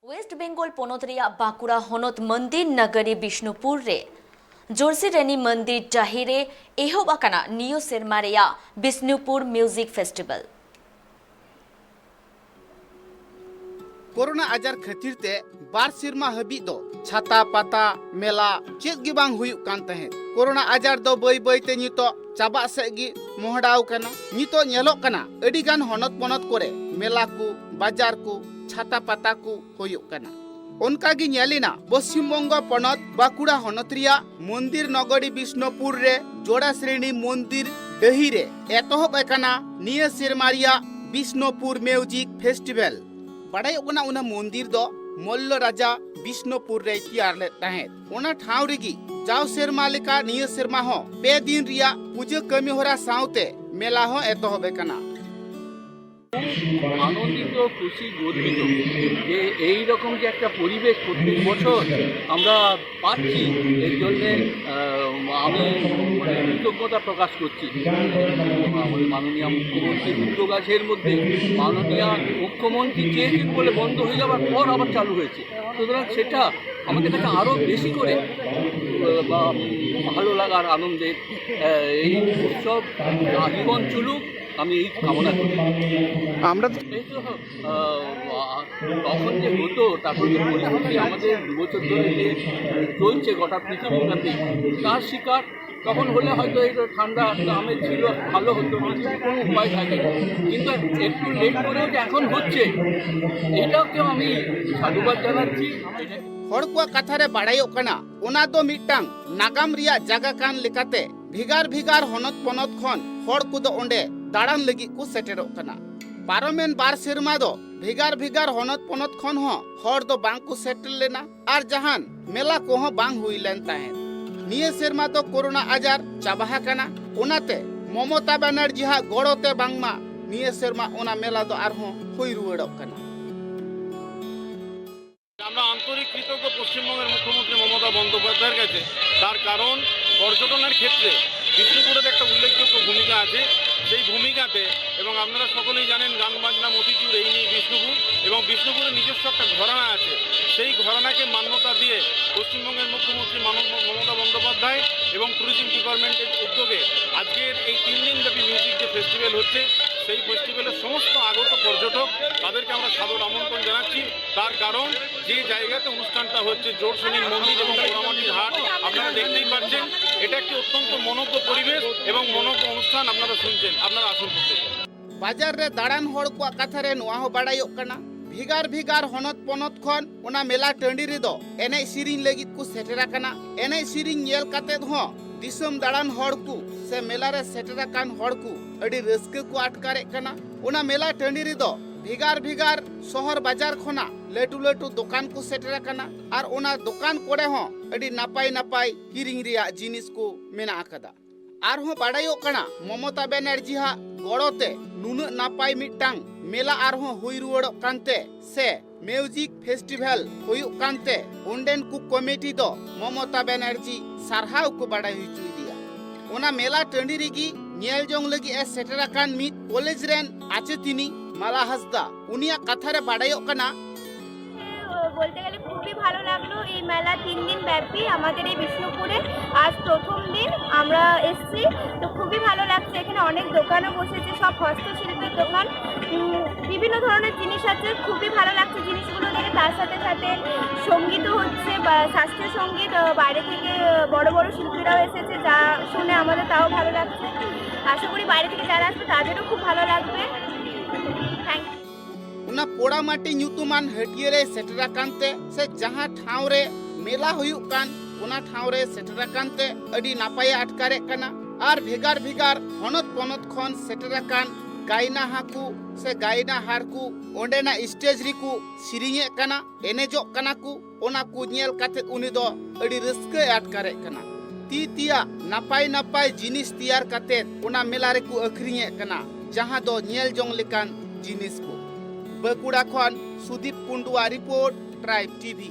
Waste Bengal पनत Bankura हनत मंदिर नगरी बिष्णुपुर रे जोरसी रेनी मंदिर जाहिरे एहब आकाना नियो सेरमा रेया बिष्णुपुर म्यूजिक फेस्टिवल। कोरोना आजार खातिर ते बार सिरमा हबी दो छाता पाता मेला चेत गी बांग हुयुक कान तहे। कोरोना आजार दो बई बई ते नितो चाबा से गी मोहडाव कना। नितो नेलोक कना अडी गान हनत पनत करे मेला को बाजार को छाता पाता को हुयुक कना। उनका गी नेलिना पश्चिम बंग पनत बांकुड़ा हनत रिया मंदिर नगरी बिष्णुपुर रे जोड़ा श्रेणी मंदिर डही रे एतहब एकाना निया सेरमा रिया बिष्णुपुर म्यूजिक फेस्टिवल। बड़ाई उना उना मंदिर दो मल्ल राजा बिष्णुपुर रे तैयार ले तहे। उना ठाव रेगी जाव सेरमा लेका निया सेरमा हो पे दिन रिया पूजा कमी होरा साउते मेला हो एतहब एकाना। आनंदित खुशी গর্বিত যে এই রকম যে একটা পরিবেশ প্রত্যেক বছর আমরা পাচ্ছি এর জন্য আমি কৃতজ্ঞতা প্রকাশ করছি। আমাদের মাননীয় মুখ্যমন্ত্রীর উদ্যোগ আছে এর মধ্যে। মাননীয় মুখ্যমন্ত্রী চেয়েছেন বলে বন্ধ হয়ে যাওয়ার পর আবার চালু হয়েছে, সুতরাং সেটা আমাদের কাছে আরও বেশি করে ভালো লাগার আনন্দের এই উৎসব আজীবন চলুক আমি এই কামনা করি। আমরা তখন যে হতো তারপর যে পরিস্থিতি আমাদের 2 বছর ধরে যে চলছে গোটা পৃথিবীব্যাপী তার শিকার তখন হলে হয়তো এই ঠান্ডা আমেজ ছিল ভালো হতো, কোনো উপায় থাকে, কিন্তু একটু লেট করেও যে এখন হচ্ছে এটাকেও আমি সাধুবাদ জানাচ্ছি। हड़कुआ कथारे बाड़ायोक कना ओना दो मिटांग नागाम रिया जागा कान लेकाते भिगार भिगार हनत पनत खन हड़ कुदो ओंडे दाड़ान लगी को सेटेरोक कना। पारमेन बार सेरमा दो भिगार भिगार हनत पनत खन हो हड़ दो बांग को सेटल लेना आर जहान मेला को हो बांग हुई लेन ताहे। निये सेरमा दो कोरोना आजार चाबाहा कना ओनाते ममता बनर्जी हा गड़ोते बांगमा निये सेरमा ओना मेला दो आर हो हुई रुएड़ोक कना। আমরা আন্তরিক কৃতজ্ঞ পশ্চিমবঙ্গের মুখ্যমন্ত্রী মমতা বন্দ্যোপাধ্যায়ের কাছে, তার কারণ পর্যটনের ক্ষেত্রে বিষ্ণুপুরের একটা উল্লেখযোগ্য ভূমিকা আছে। সেই ভূমিকাতে এবং আপনারা সকলেই জানেন গান বাজনা মতিচুর এই নিয়ে বিষ্ণুপুর এবং বিষ্ণুপুরের নিজস্ব একটা ঘরানা আছে। সেই ঘরানাকে মান্যতা দিয়ে পশ্চিমবঙ্গের মুখ্যমন্ত্রী মমতা বন্দ্যোপাধ্যায় এবং ট্যুরিজম ডিপার্টমেন্টের উদ্যোগে আজকের এই 3 দিনব্যাপী মিউজিক যে ফেস্টিভ্যাল হচ্ছে সেই ফেস্টিভ্যালের সমস্ত আগত পর্যটক তাদেরকে আমরা সাদর আমন্ত্রণ জানাচ্ছি। তার কারণ যে জায়গাতে অনুষ্ঠানটা হচ্ছে জোরশনির মন্দির এবং পোড়ামাটির হাট, আপনারা দেখতেই পাচ্ছেন এটা একটি অত্যন্ত মনোজ্ঞ পরিবেশ এবং মনোজ্ঞ অনুষ্ঠান আপনারা শুনছেন। আপনারা আসুন প্রত্যেক बाजार रे दाड़ान हड़ को कथा रे नुआ हो बाड़ायोक कना। भिगार भिगार हनत पनत खन ओना मेला टंडी रे दो एने सिरिंग लगित को सेटेरा कना। एने सिरिंग नेल काते हो दिसम दाड़ान हड़ को से मेला रे सेटेरा कान हड़ को अडी रस्के को अटकारे कना। ओना मेला टंडी रे दो भिगार भिगार शहर बाजार खना लटू लटू दुकान को सेटेरा कना आर ओना दुकान कोड़े हो अडी नापाई नापाई किरिंग रिया जिनिस को मेना आकदा। आर हो बाड़ायोक कना ममता बनर्जी हा गड़ोते नुना नापाई मिटांग मेला आर हो हुई रुवाड़ोक कानते से म्यूजिक फेस्टिवल हुयुक कानते ओंडेन को कमिटी दो ममता बनर्जी सारहाव को बाड़ाय हुई दिया। ओना मेला टंडी रेगी नेल जोंग लगी ए सेटेरा कान मित कॉलेज रेन आचे तिनी माला हासदा उनिया कथा रे बाड़ायोक कना। বলতে গেলে খুবই ভালো লাগলো। এই মেলা 3 দিন ব্যাপী আমাদের এই বিষ্ণুপুরে আজ প্রথম দিন আমরা এসেছি, তো খুবই ভালো লাগছে। এখানে অনেক দোকানও বসেছে, সব হস্তশিল্পের দোকান, বিভিন্ন ধরনের জিনিস আছে, খুবই ভালো লাগছে জিনিসগুলো দেখে। তার সাথে সাথে সঙ্গীতও হচ্ছে, শাস্ত্রীয় সঙ্গীত, বাইরে থেকে বড় বড় শিল্পীরাও এসেছে, যা শুনে আমাদের তাও ভালো লাগছে। আশা করি বাইরে থেকে যারা আসবে তাদেরও খুব ভালো লাগবে। Thank you. उना पोड़ा माटी न्यूतुमान हटिये रे सेटरा कानते से जहां ठाव रे मेला हुयुक कान उना ठाव रे सेटरा कानते अडी नापाय अटकारे कना। आर भेगार भेगार हनत पनत खन सेटरा कान गायना हाकू से गायना हारकू ओंडेना स्टेज रिकू सिरिंगे कना एनेजोक कना कू ओना कू नेल काते उनी दो अडी रस्के अटकारे कना। ती तिया नापाय नापाय जिनिस तैयार काते ओना मेला रे कू अखरिंगे कना जहां दो नेल जोंग लेकान जिनिस को। बांकुड़ा खन सुदीप कुंडुआ रिपोर्ट ट्राइब टीवी।